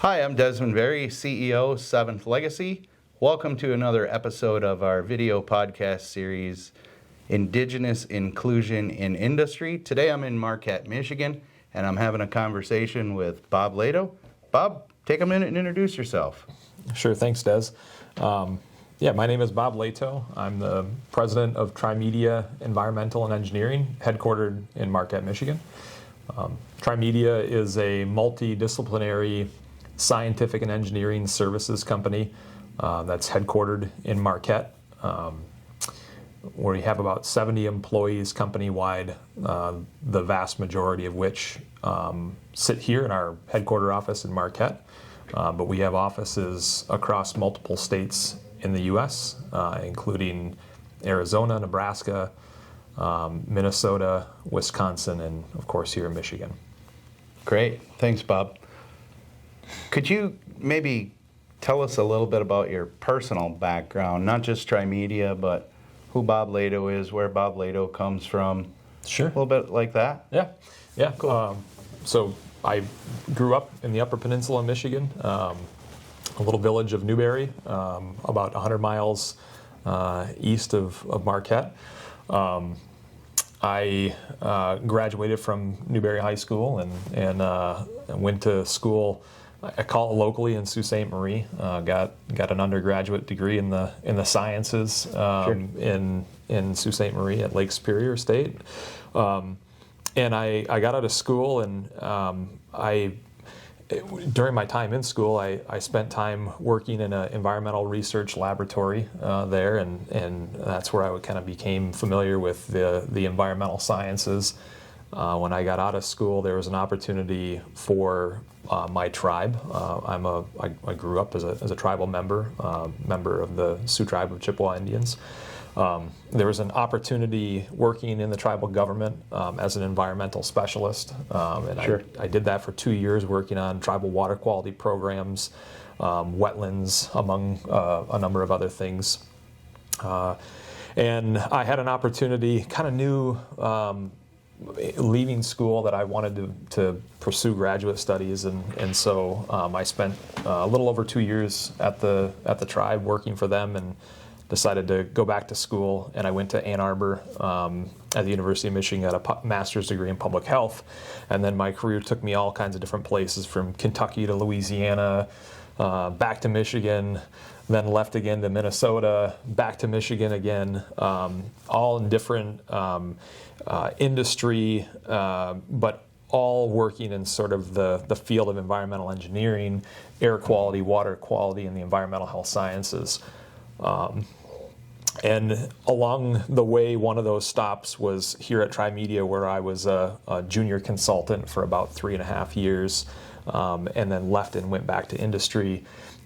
Hi, I'm Desmond Berry, CEO, Seventh Legacy. Welcome to another episode of our video podcast series, Indigenous Inclusion in Industry. Today I'm in Marquette, Michigan, and I'm having a conversation with Bob Lehto. Bob, take a minute and introduce yourself. Sure, thanks, Des. My name is Bob Lehto. I'm the president of Trimedia Environmental and Engineering, headquartered in Marquette, Michigan. Trimedia is a multidisciplinary scientific and engineering services company that's headquartered in Marquette, where we have about 70 employees company-wide, the vast majority of which sit here in our headquarter office in Marquette. But we have offices across multiple states in the U.S., including Arizona, Nebraska, Minnesota, Wisconsin, and of course here in Michigan. Great. Thanks, Bob. Could you maybe tell us a little bit about your personal background, not just Trimedia, but who Bob Lehto is, where Bob Lehto comes from? Sure. A little bit like that? Yeah. Cool. So I grew up in the Upper Peninsula of Michigan, a little village of Newberry, about 100 miles east of Marquette. I graduated from Newberry High School and went to school. I call it locally in Sault Ste. Marie. Got an undergraduate degree in the sciences in Sault Ste. Marie at Lake Superior State. And I got out of school, and during my time in school, I spent time working in an environmental research laboratory there, and that's where I kind of became familiar with the environmental sciences. When I got out of school, there was an opportunity for my tribe. I grew up as a tribal member of the Sioux Tribe of Chippewa Indians. There was an opportunity working in the tribal government as an environmental specialist, and Sure. I did that for 2 years, working on tribal water quality programs, wetlands, among a number of other things. And I had an opportunity, kind of knew leaving school that I wanted to pursue graduate studies, and so I spent a little over 2 years at the tribe working for them, and decided to go back to school. And I went to Ann Arbor at the University of Michigan, got a master's degree in public health, and then my career took me all kinds of different places, from Kentucky to Louisiana, back to Michigan, then left again to Minnesota, back to Michigan again, all in different industry, but all working in sort of the field of environmental engineering, air quality, water quality, and the environmental health sciences. And along the way, one of those stops was here at Trimedia, where I was a junior consultant for about 3.5 years, and then left and went back to industry,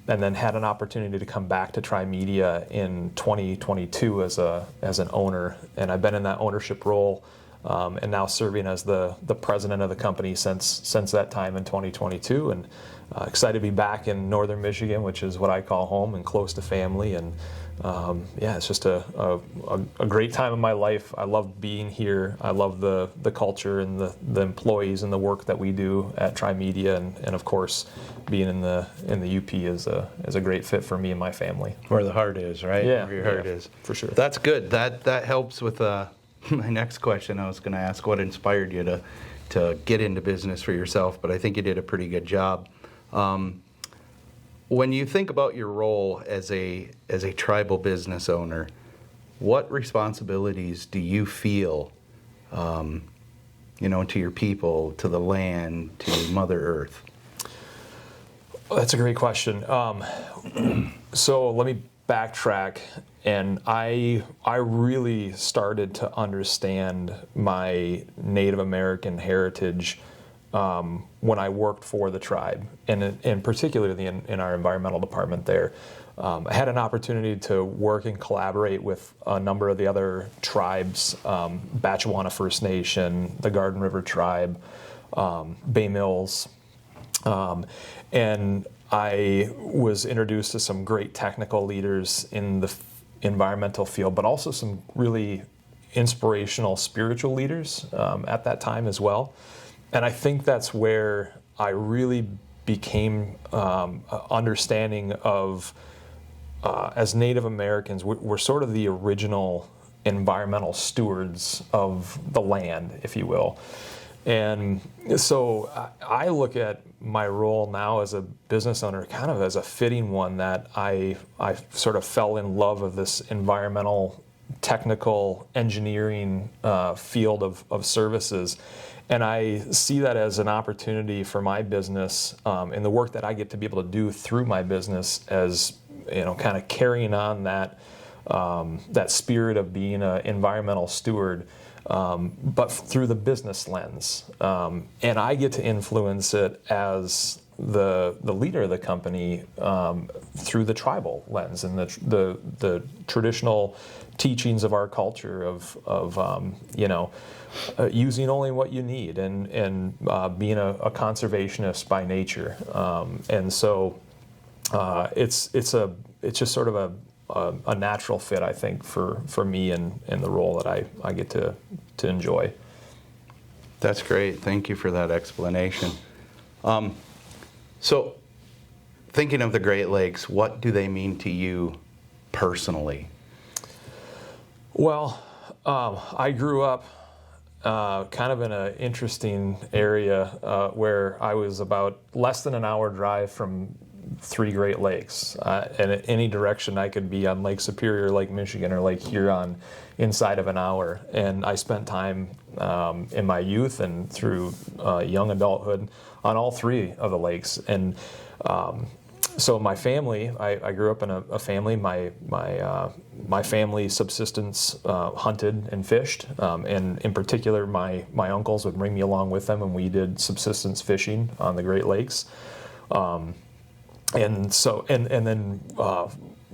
and then had an opportunity to come back to Trimedia in 2022 as an owner. And I've been in that ownership role and now serving as the president of the company since that time in 2022, and excited to be back in northern Michigan, which is what I call home and close to family. And it's just a great time in my life. I love being here. I love the culture and the employees and the work that we do at Trimedia, and of course being in the UP is a great fit for me and my family. Where the heart is, right? Yeah, Where your heart is. For sure. That's good. That helps with my next question. I was going to ask what inspired you to get into business for yourself, but I think you did a pretty good job. When you think about your role as a tribal business owner, what responsibilities do you feel, to your people, to the land, to Mother Earth? Well, that's a great question. So let me backtrack, and I really started to understand my Native American heritage when I worked for the tribe, and particularly in our environmental department there. I had an opportunity to work and collaborate with a number of the other tribes, Batchewana First Nation, the Garden River Tribe, Bay Mills, and I was introduced to some great technical leaders in the environmental field, but also some really inspirational spiritual leaders at that time as well. And I think that's where I really became understanding of, as Native Americans, we're sort of the original environmental stewards of the land, if you will. And so I look at my role now as a business owner kind of as a fitting one, that I sort of fell in love of this environmental, technical, engineering field of services. And I see that as an opportunity for my business, and the work that I get to be able to do through my business as, kind of carrying on that spirit of being an environmental steward, but through the business lens. And I get to influence it as the leader of the company through the tribal lens and the traditional teachings of our culture of using only what you need and being a conservationist by nature. And so it's just sort of a natural fit, I think, for me and the role that I get to enjoy. That's great. Thank you for that explanation. So, thinking of the Great Lakes, what do they mean to you personally? Well, I grew up kind of in an interesting area where I was about less than an hour drive from 3 Great Lakes, and in any direction I could be on Lake Superior, Lake Michigan, or Lake Huron inside of an hour. And I spent time in my youth and through young adulthood on all 3 of the lakes. And so my family, I grew up in a family. My family subsistence hunted and fished, and in particular, my uncles would bring me along with them, and we did subsistence fishing on the Great Lakes. And then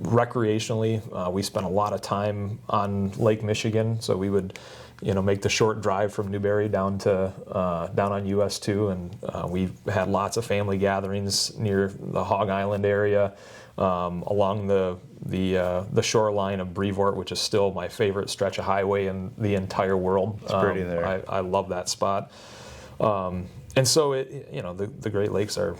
recreationally, we spent a lot of time on Lake Michigan. So we would, make the short drive from Newberry down on US 2, and we had lots of family gatherings near the Hog Island area, along the shoreline of Brevoort, which is still my favorite stretch of highway in the entire world. It's pretty there. I love that spot. And so the Great Lakes are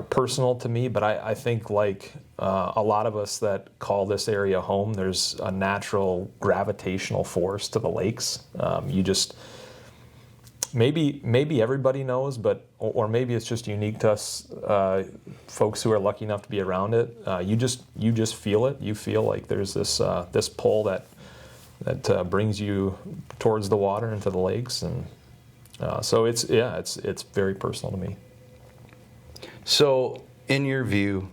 personal to me, but I think like a lot of us that call this area home, there's a natural gravitational force to the lakes. You just maybe everybody knows, but or maybe it's just unique to us folks who are lucky enough to be around it. You just feel it. You feel like there's this pull that brings you towards the water and to the lakes, and so it's very personal to me. So, in your view,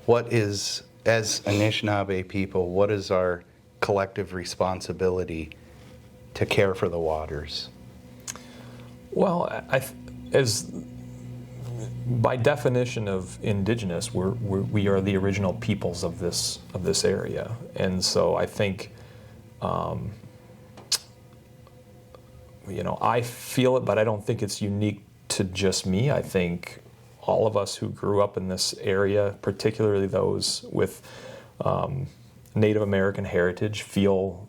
what is, as Anishinaabe people, what is our collective responsibility to care for the waters? Well, as by definition of indigenous, we are the original peoples of this area, and so I think, I feel it, but I don't think it's unique to just me. I think all of us who grew up in this area, particularly those with Native American heritage, feel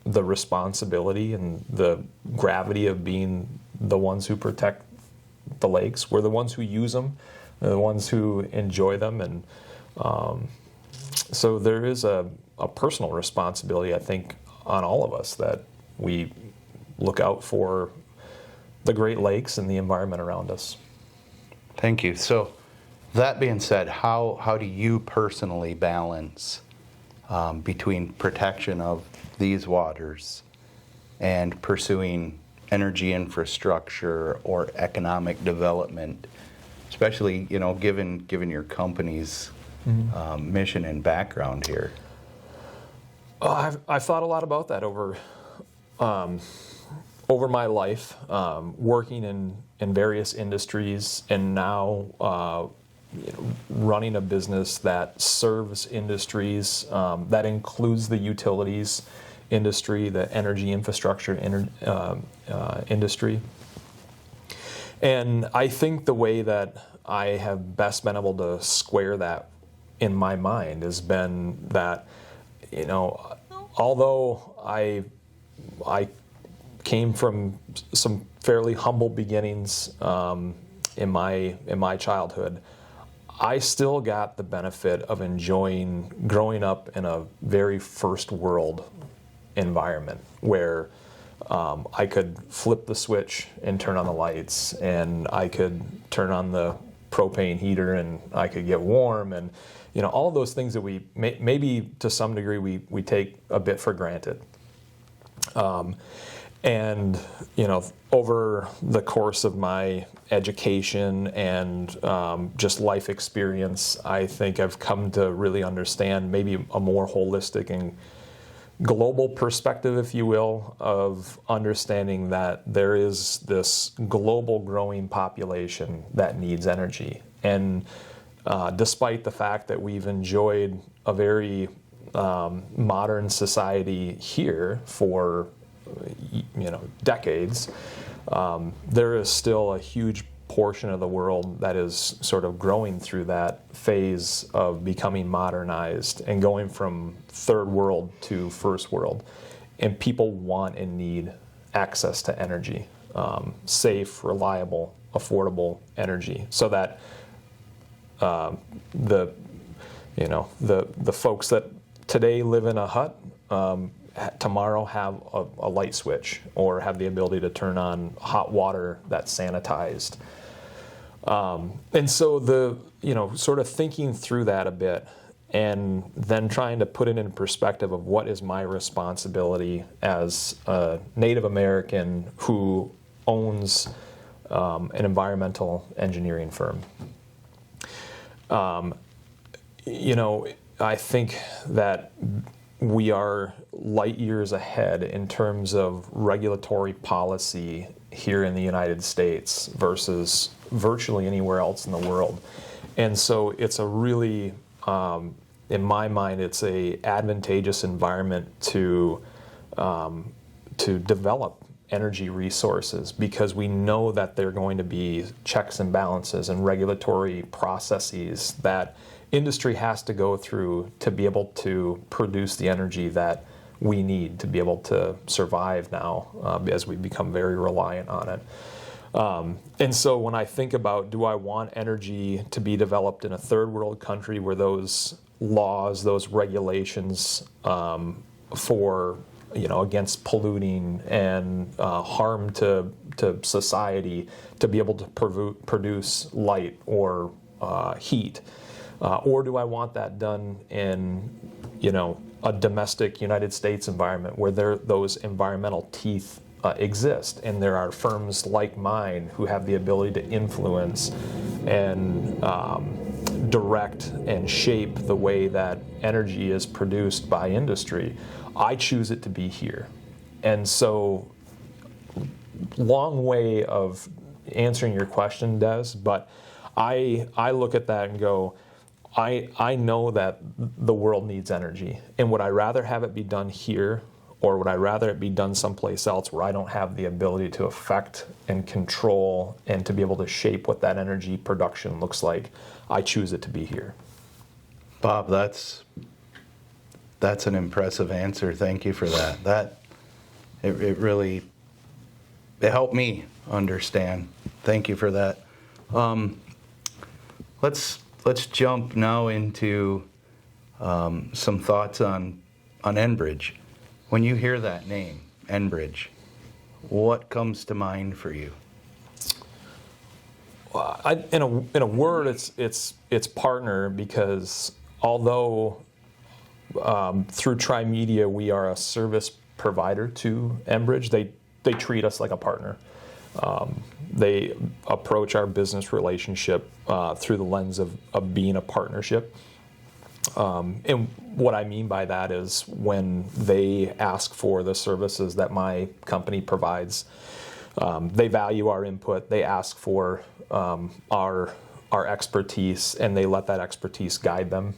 the responsibility and the gravity of being the ones who protect the lakes. We're the ones who use them, we're the ones who enjoy them, and so there is a personal responsibility, I think, on all of us that we look out for the Great Lakes and the environment around us. Thank you. So, that being said, how do you personally balance between protection of these waters and pursuing energy infrastructure or economic development, especially given your company's mission and background here? I've thought a lot about that over my life, working in various industries, and now running a business that serves industries, that includes the utilities industry, the energy infrastructure industry. And I think the way that I have best been able to square that in my mind has been that, although I came from some fairly humble beginnings, in my childhood, I still got the benefit of enjoying growing up in a very first world environment where I could flip the switch and turn on the lights, and I could turn on the propane heater and I could get warm, and all of those things that we maybe to some degree we take a bit for granted. And over the course of my education and just life experience, I think I've come to really understand maybe a more holistic and global perspective, if you will, of understanding that there is this global growing population that needs energy. And despite the fact that we've enjoyed a very modern society here for decades, there is still a huge portion of the world that is sort of growing through that phase of becoming modernized and going from third world to first world. And people want and need access to energy, safe, reliable, affordable energy, so that the folks that today live in a hut tomorrow have a light switch or have the ability to turn on hot water that's sanitized. And so sort of thinking through that a bit and then trying to put it in perspective of what is my responsibility as a Native American who owns an environmental engineering firm. I think that we are light years ahead in terms of regulatory policy here in the United States versus virtually anywhere else in the world. And so it's a really, in my mind, it's a advantageous environment to develop energy resources, because we know that there are going to be checks and balances and regulatory processes that industry has to go through to be able to produce the energy that we need to be able to survive now, as we become very reliant on it. And so when I think about, do I want energy to be developed in a third world country where those laws, those regulations for against polluting and harm to society, to be able to produce light or heat, or do I want that done in a domestic United States environment where those environmental teeth exist, and there are firms like mine who have the ability to influence and direct and shape the way that energy is produced by industry. I choose it to be here. And so, long way of answering your question, Des, but I look at that and go, I know that the world needs energy, and would I rather have it be done here, or would I rather it be done someplace else where I don't have the ability to affect and control and to be able to shape what that energy production looks like? I choose it to be here. Bob, that's an impressive answer. Thank you for that. It really helped me understand. Thank you for that. Let's jump now into some thoughts on Enbridge. When you hear that name, Enbridge, what comes to mind for you? In a word, it's partner, because although through Tri-Media we are a service provider to Enbridge, they treat us like a partner. They approach our business relationship through the lens of being a partnership. And what I mean by that is when they ask for the services that my company provides, they value our input. They ask for our expertise, and they let that expertise guide them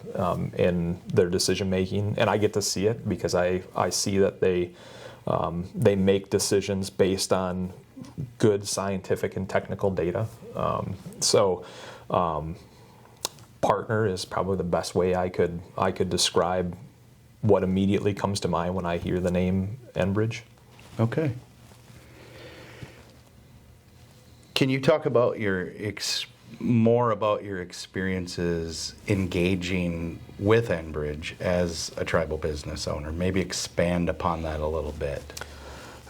in their decision making. And I get to see it because I see that they make decisions based on good scientific and technical data. Partner is probably the best way I could describe what immediately comes to mind when I hear the name Enbridge. Okay. Can you talk about more about your experiences engaging with Enbridge as a tribal business owner? Maybe expand upon that a little bit.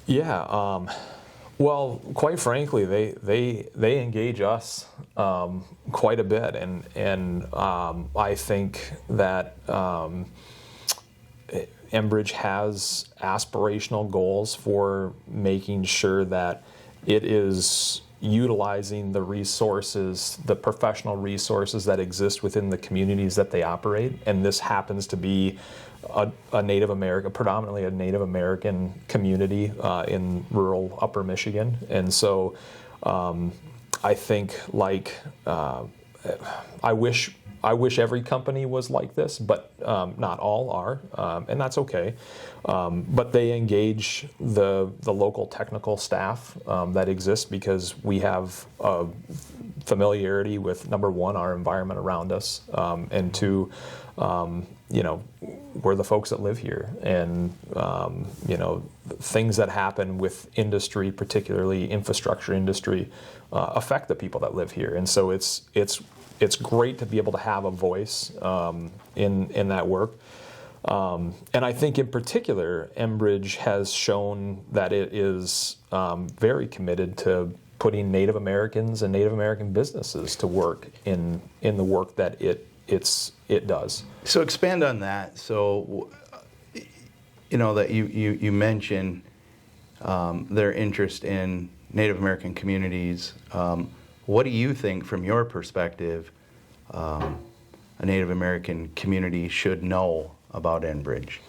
Yeah. Well, quite frankly, they engage us quite a bit, and I think that Enbridge has aspirational goals for making sure that it is utilizing the resources, the professional resources that exist within the communities that they operate. And this happens to be a Native American, predominantly a Native American community in rural Upper Michigan. And so I think I wish every company was like this, but not all are, and that's okay. But they engage the local technical staff that exists because we have a familiarity with, number one, our environment around us, and two, we're the folks that live here, and things that happen with industry, particularly infrastructure industry, affect the people that live here, and so it's great to be able to have a voice in that work. And I think in particular, Enbridge has shown that it is very committed to putting Native Americans and Native American businesses to work in the work that it does. So expand on that. So, that you mentioned their interest in Native American communities. What do you think, from your perspective, a Native American community should know about Enbridge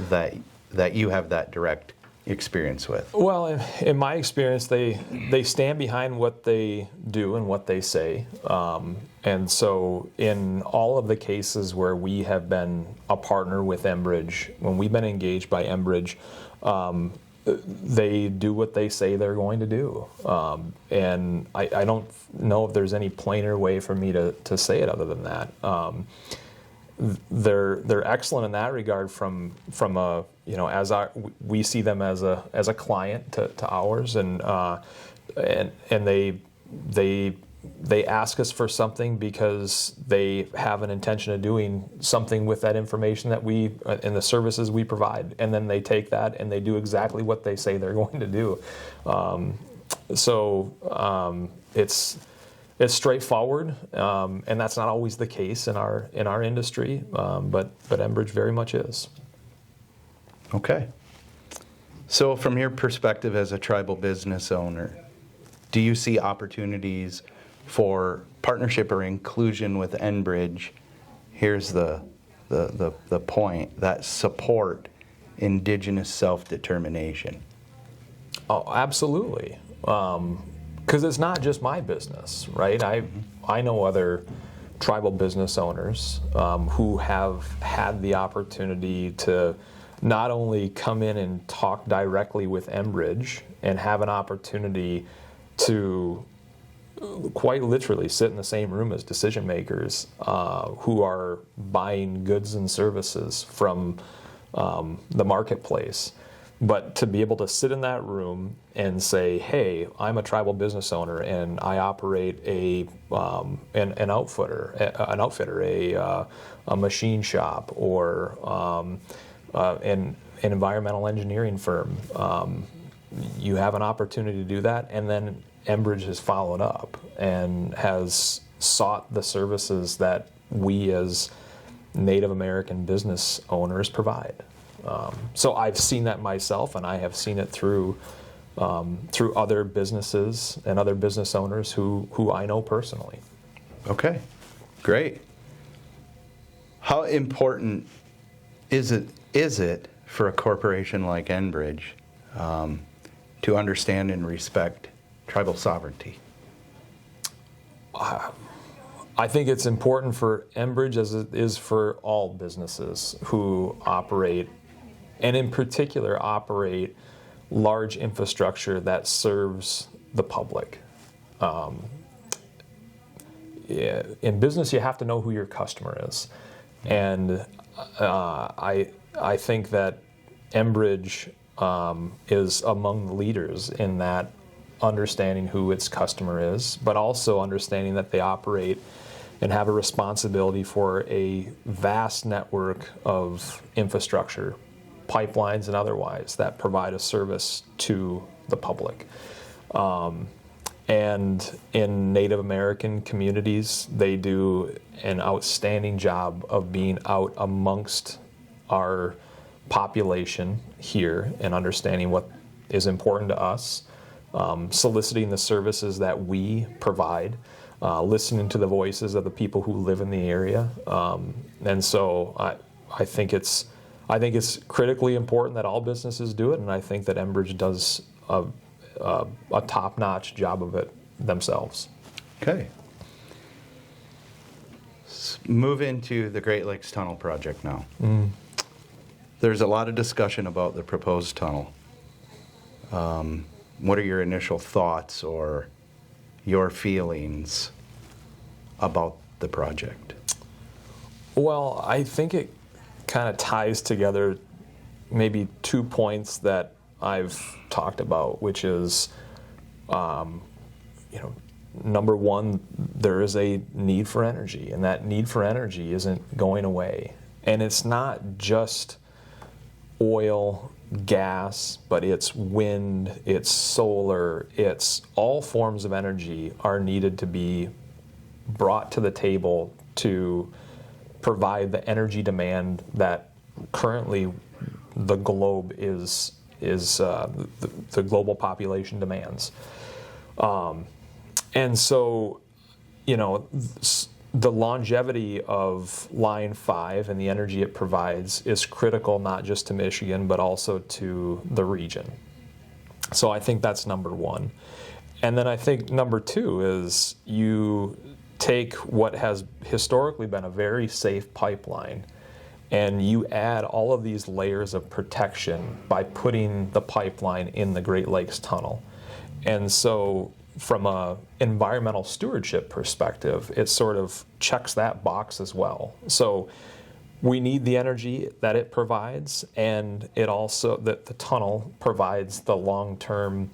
that you have that direct experience with? Well, in my experience, they stand behind what they do and what they say. And so in all of the cases where we have been a partner with Enbridge, when we've been engaged by Enbridge, they do what they say they're going to do. And I don't know if there's any plainer way for me to say it other than that. They're excellent in that regard from a, we see them as a client to ours, and they ask us for something because they have an intention of doing something with that information that we and the services we provide, and then they take that and they do exactly what they say they're going to do. It's straightforward, and that's not always the case in our industry, but Enbridge very much is. Okay. So from your perspective as a tribal business owner, do you see opportunities for partnership or inclusion with Enbridge? Here's the point, that support Indigenous self-determination. Oh, absolutely. Because it's not just my business, right? I know other tribal business owners who have had the opportunity to not only come in and talk directly with Enbridge and have an opportunity to quite literally sit in the same room as decision makers who are buying goods and services from the marketplace, but to be able to sit in that room and say, "Hey, I'm a tribal business owner and I operate an outfitter, a machine shop, or an environmental engineering firm." You have an opportunity to do that, and then Enbridge has followed up and has sought the services that we as Native American business owners provide. So I've seen that myself, and I have seen it through other businesses and other business owners who I know personally. Okay, great. How important is it for a corporation like Enbridge to understand and respect tribal sovereignty? I think it's important for Enbridge as it is for all businesses who operate, and in particular operate large infrastructure that serves the public. In business, you have to know who your customer is, and I think that Enbridge is among the leaders in that understanding who its customer is, but also understanding that they operate and have a responsibility for a vast network of infrastructure, pipelines and otherwise, that provide a service to the public. And in Native American communities, they do an outstanding job of being out amongst our population here and understanding what is important to us, soliciting the services that we provide, listening to the voices of the people who live in the area. And so I think it's critically important that all businesses do it, and I think that Enbridge does a top-notch job of it themselves. Okay. Let's move into the Great Lakes Tunnel project now. There's a lot of discussion about the proposed tunnel. What are your initial thoughts or your feelings about the project? Well, I think it kind of ties together maybe 2 points that I've talked about, which is, number one, there is a need for energy, and that need for energy isn't going away. And it's not just oil, gas, but it's wind, it's solar, it's all forms of energy are needed to be brought to the table to provide the energy demand that currently the globe is the global population demands. And so, the longevity of Line 5 and the energy it provides is critical not just to Michigan, but also to the region. So I think that's number one. And then I think number two is you take what has historically been a very safe pipeline and you add all of these layers of protection by putting the pipeline in the Great Lakes Tunnel. And so from an environmental stewardship perspective, it sort of checks that box as well. So we need the energy that it provides, and it also, that the tunnel provides the long-term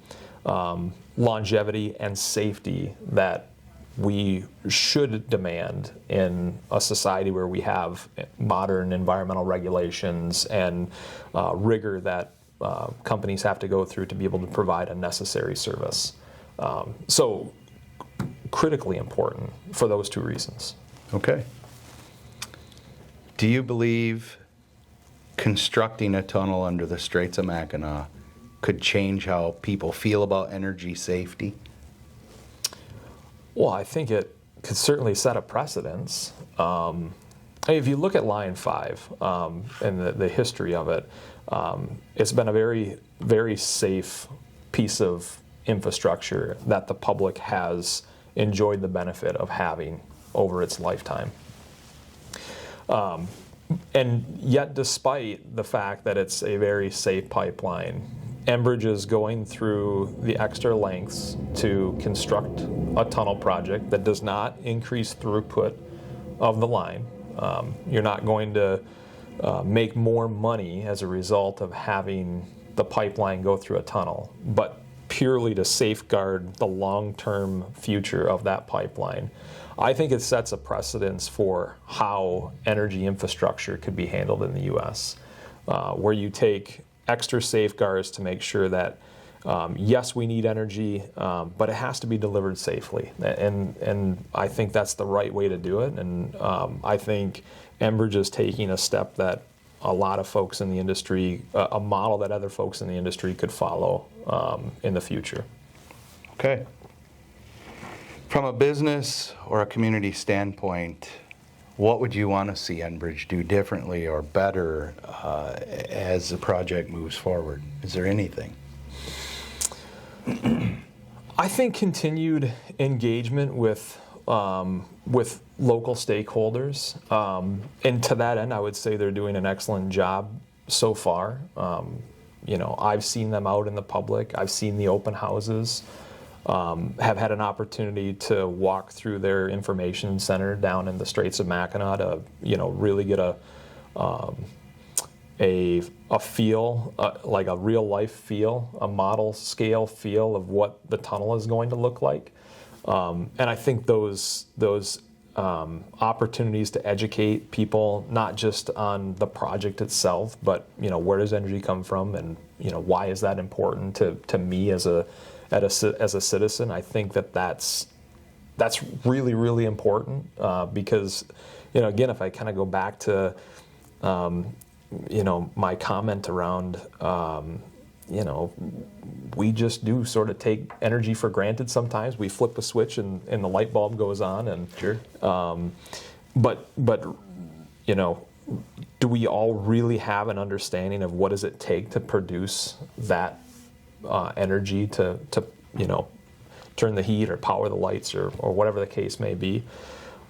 longevity and safety that we should demand in a society where we have modern environmental regulations and rigor that companies have to go through to be able to provide a necessary service. So critically important for those two reasons. Okay. Do you believe constructing a tunnel under the Straits of Mackinac could change how people feel about energy safety? Well, I think it could certainly set a precedence. If you look at Line 5 and the history of it, it's been a very, very safe piece of infrastructure that the public has enjoyed the benefit of having over its lifetime. And yet, despite the fact that it's a very safe pipeline, Enbridge is going through the extra lengths to construct a tunnel project that does not increase throughput of the line. You're not going to make more money as a result of having the pipeline go through a tunnel, but purely to safeguard the long-term future of that pipeline. I think it sets a precedence for how energy infrastructure could be handled in the U.S., where you take extra safeguards to make sure that, yes, we need energy, but it has to be delivered safely. And I think that's the right way to do it. And I think Enbridge is taking a step that a lot of folks in the industry, a model that other folks in the industry could follow in the future. Okay. From a business or a community standpoint, what would you want to see Enbridge do differently or better as the project moves forward? Is there anything? I think continued engagement with local stakeholders, and to that end, I would say they're doing an excellent job so far. I've seen them out in the public. I've seen the open houses. Have had an opportunity to walk through their information center down in the Straits of Mackinac to, really get a feel, like a real life feel, a model scale feel of what the tunnel is going to look like. And I think those opportunities to educate people, not just on the project itself, but where does energy come from, and why is that important to me as a citizen. I think that's really, really important, because again, if I kind of go back to my comment around we just do sort of take energy for granted sometimes. We flip a switch and the light bulb goes on, and sure. But do we all really have an understanding of what does it take to produce that energy to turn the heat or power the lights or whatever the case may be?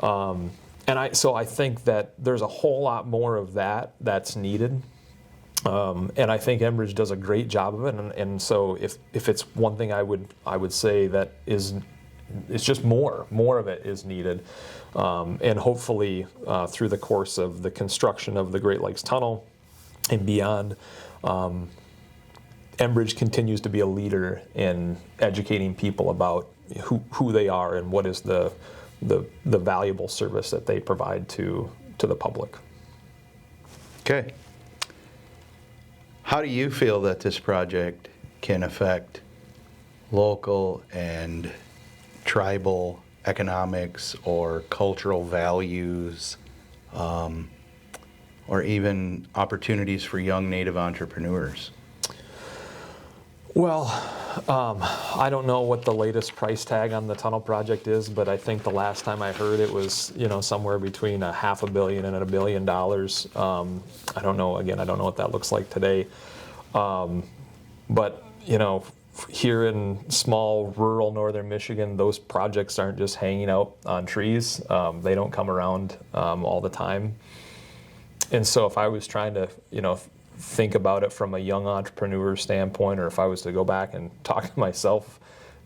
So I think that there's a whole lot more of that's needed. And I think Enbridge does a great job of it, and so if it's one thing I would say that is, it's just more of it is needed, and hopefully through the course of the construction of the Great Lakes Tunnel and beyond, Enbridge continues to be a leader in educating people about who they are and what is the valuable service that they provide to the public. Okay. How do you feel that this project can affect local and tribal economics or cultural values, or even opportunities for young Native entrepreneurs? Well, I don't know what the latest price tag on the tunnel project is, but I think the last time I heard it was, somewhere between $500 million and $1 billion. I don't know. Again, I don't know what that looks like today. But here in small rural northern Michigan, those projects aren't just hanging out on trees. They don't come around all the time. And so if I was trying to, think about it from a young entrepreneur standpoint, or if I was to go back and talk to myself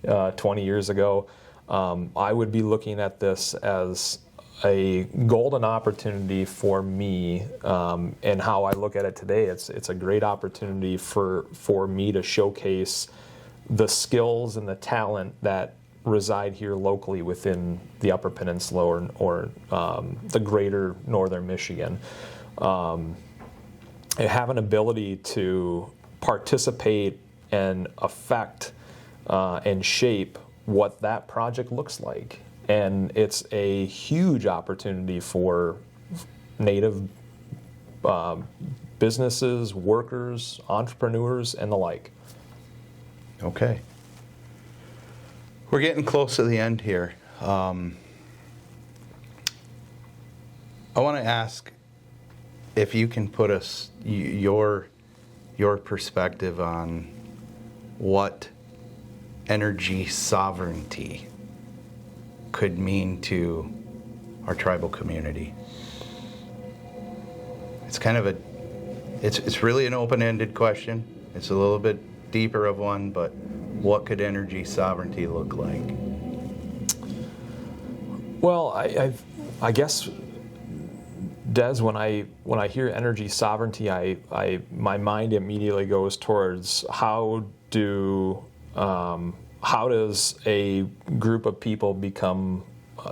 20 years ago, I would be looking at this as a golden opportunity for me, and how I look at it today. It's a great opportunity for me to showcase the skills and the talent that reside here locally within the Upper Peninsula or the greater northern Michigan. And have an ability to participate and affect and shape what that project looks like. And it's a huge opportunity for Native businesses, workers, entrepreneurs, and the like. Okay. We're getting close to the end here. I want to ask if you can put us your perspective on what energy sovereignty could mean to our tribal community. It's kind of it's really an open-ended question. It's a little bit deeper of one, but what could energy sovereignty look like? Well, I guess, Des, when I hear energy sovereignty, my mind immediately goes towards how does a group of people become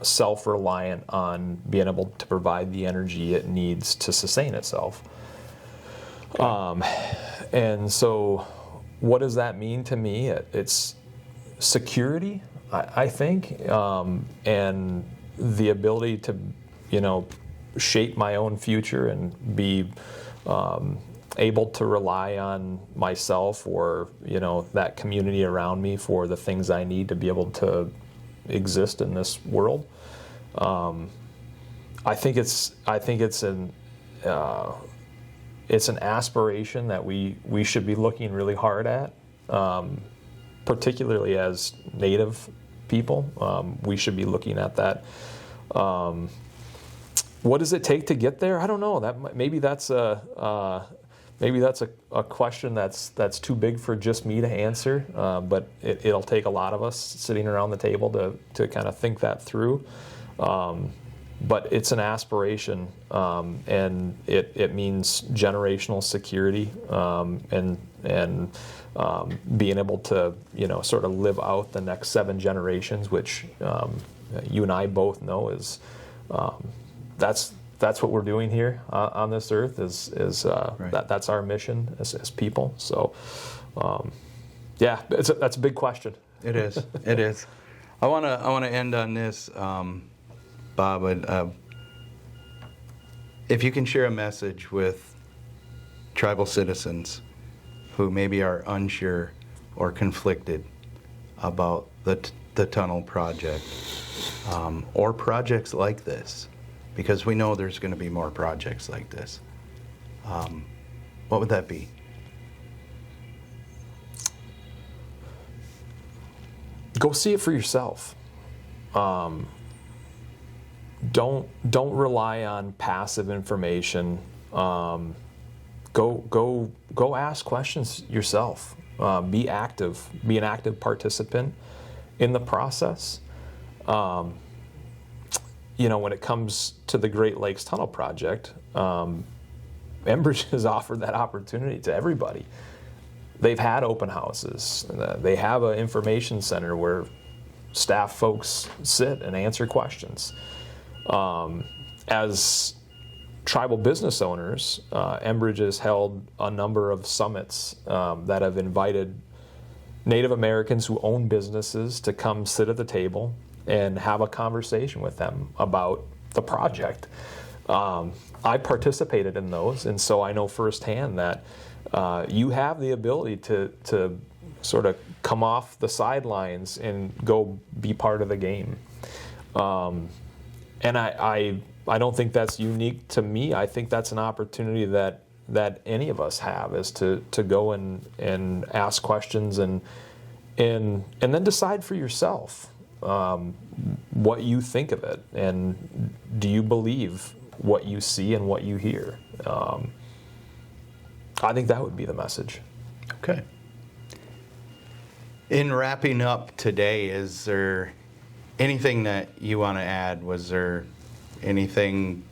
self-reliant on being able to provide the energy it needs to sustain itself? Okay. And so what does that mean to me? It's security, I think, and the ability to, shape my own future and be able to rely on myself or that community around me for the things I need to be able to exist in this world. I think it's an aspiration that we should be looking really hard at, particularly as Native people. We should be looking at that. What does it take to get there? I don't know. Maybe that's a question that's too big for just me to answer. But it'll take a lot of us sitting around the table to kind of think that through. But it's an aspiration, and it means generational security, and being able to, sort of live out the next 7 generations, which you and I both know is that's what we're doing here on this earth. Is Right. that's our mission as people. So, that's a big question. It is. It is. I want to end on this, Bob. If you can share a message with tribal citizens who maybe are unsure or conflicted about the tunnel project, or projects like this, because we know there's going to be more projects like this, what would that be? Go see it for yourself. Don't rely on passive information. Go ask questions yourself. Be active. Be an active participant in the process. When it comes to the Great Lakes Tunnel Project, Enbridge has offered that opportunity to everybody. They've had open houses. They have an information center where staff folks sit and answer questions. As tribal business owners, Enbridge has held a number of summits that have invited Native Americans who own businesses to come sit at the table and have a conversation with them about the project. I participated in those, and so I know firsthand that you have the ability to sort of come off the sidelines and go be part of the game. And I don't think that's unique to me. I think that's an opportunity that any of us have, is to go and ask questions and then decide for yourself what you think of it, and do you believe what you see and what you hear. I think that would be the message. Okay. In wrapping up today, is there anything that you want to add? Was there anything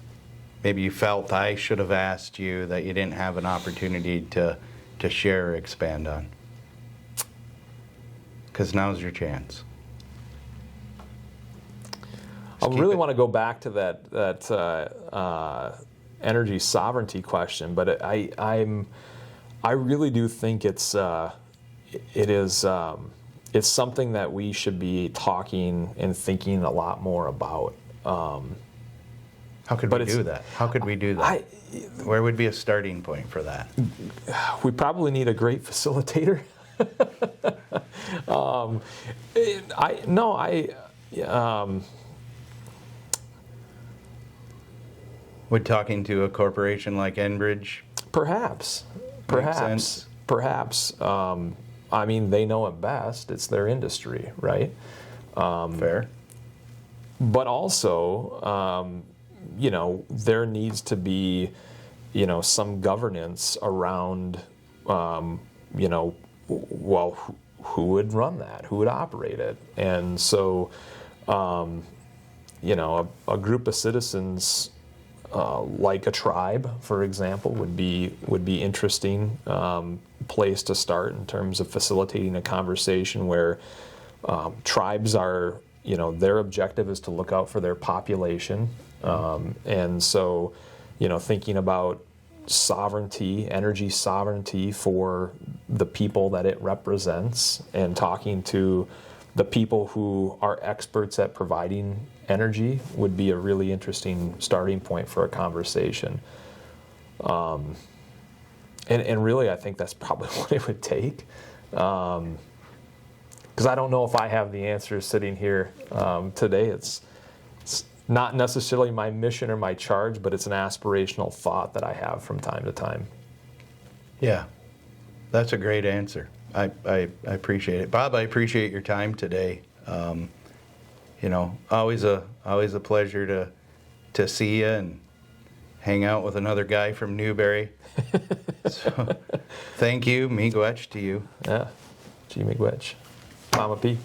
maybe you felt I should have asked you that you didn't have an opportunity to share or expand on? Because now's your chance. I really want to go back to that energy sovereignty question, but I really do think it's something that we should be talking and thinking a lot more about. How could we do that? How could we do that? Where would be a starting point for that? We probably need a great facilitator. Would talking to a corporation like Enbridge perhaps. I mean, they know it best. It's their industry, right? Fair. But also, there needs to be, some governance around, who would run that? Who would operate it? And so, a group of citizens, like a tribe, for example, would be interesting place to start in terms of facilitating a conversation where tribes are, their objective is to look out for their population, and so, thinking about sovereignty, energy sovereignty for the people that it represents, and talking to the people who are experts at providing energy would be a really interesting starting point for a conversation. And really, I think that's probably what it would take. Because I don't know if I have the answers sitting here today. It's not necessarily my mission or my charge, but it's an aspirational thought that I have from time to time. Yeah, that's a great answer. I appreciate it. Bob, I appreciate your time today. Always a pleasure to see you and hang out with another guy from Newberry. So, thank you. Miigwech to you. Yeah. Gee, miigwech. Mama P.